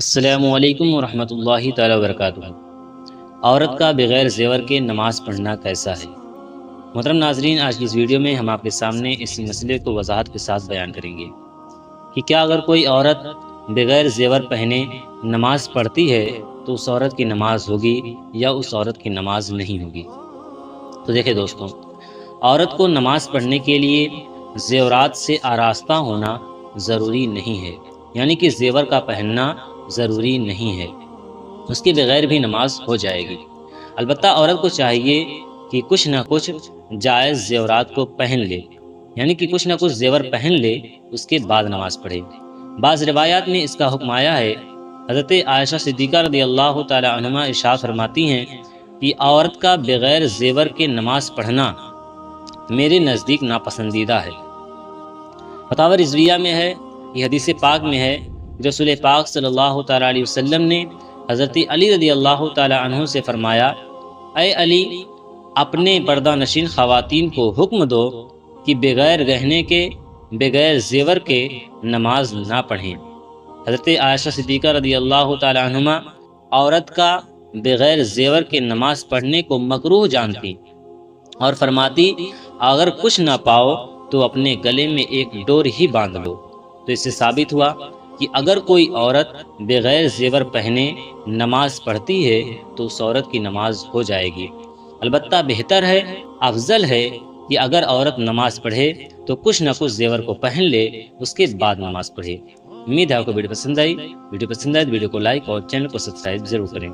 السلام علیکم ورحمۃ اللہ تعالیٰ وبرکاتہ۔ عورت کا بغیر زیور کے نماز پڑھنا کیسا ہے؟ محترم ناظرین، آج کی اس ویڈیو میں ہم آپ کے سامنے اسی مسئلے کو وضاحت کے ساتھ بیان کریں گے کہ کیا اگر کوئی عورت بغیر زیور پہنے نماز پڑھتی ہے تو اس عورت کی نماز ہوگی یا اس عورت کی نماز نہیں ہوگی۔ تو دیکھیں دوستوں، عورت کو نماز پڑھنے کے لیے زیورات سے آراستہ ہونا ضروری نہیں ہے، یعنی کہ زیور کا پہننا ضروری نہیں ہے، اس کے بغیر بھی نماز ہو جائے گی۔ البتہ عورت کو چاہیے کہ کچھ نہ کچھ جائز زیورات کو پہن لے، یعنی کہ کچھ نہ کچھ زیور پہن لے، اس کے بعد نماز پڑھے۔ بعض روایات میں اس کا حکم آیا ہے۔ حضرت عائشہ صدیقہ رضی اللہ تعالی عنہا ارشاد فرماتی ہیں کہ عورت کا بغیر زیور کے نماز پڑھنا میرے نزدیک ناپسندیدہ ہے۔ فتاوی رضویہ میں ہے، یہ حدیث پاک میں ہے، رسول پاک صلی اللہ تعالیٰ علیہ وسلم نے حضرت علی رضی اللہ تعالیٰ عنہ سے فرمایا، اے علی، اپنے پردہ نشین خواتین کو حکم دو کہ بغیر گہنے کے، بغیر زیور کے نماز نہ پڑھیں۔ حضرت عائشہ صدیقہ رضی اللہ تعالیٰ عنہ عورت کا بغیر زیور کے نماز پڑھنے کو مکروہ جانتی اور فرماتی، اگر کچھ نہ پاؤ تو اپنے گلے میں ایک ڈور ہی باندھ لو۔ تو اس سے ثابت ہوا کہ اگر کوئی عورت بغیر زیور پہنے نماز پڑھتی ہے تو اس عورت کی نماز ہو جائے گی۔ البتہ بہتر ہے، افضل ہے کہ اگر عورت نماز پڑھے تو کچھ نہ کچھ زیور کو پہن لے، اس کے بعد نماز پڑھے۔ امید ہے آپ کو ویڈیو پسند آئی تو ویڈیو کو لائک اور چینل کو سبسکرائب ضرور کریں۔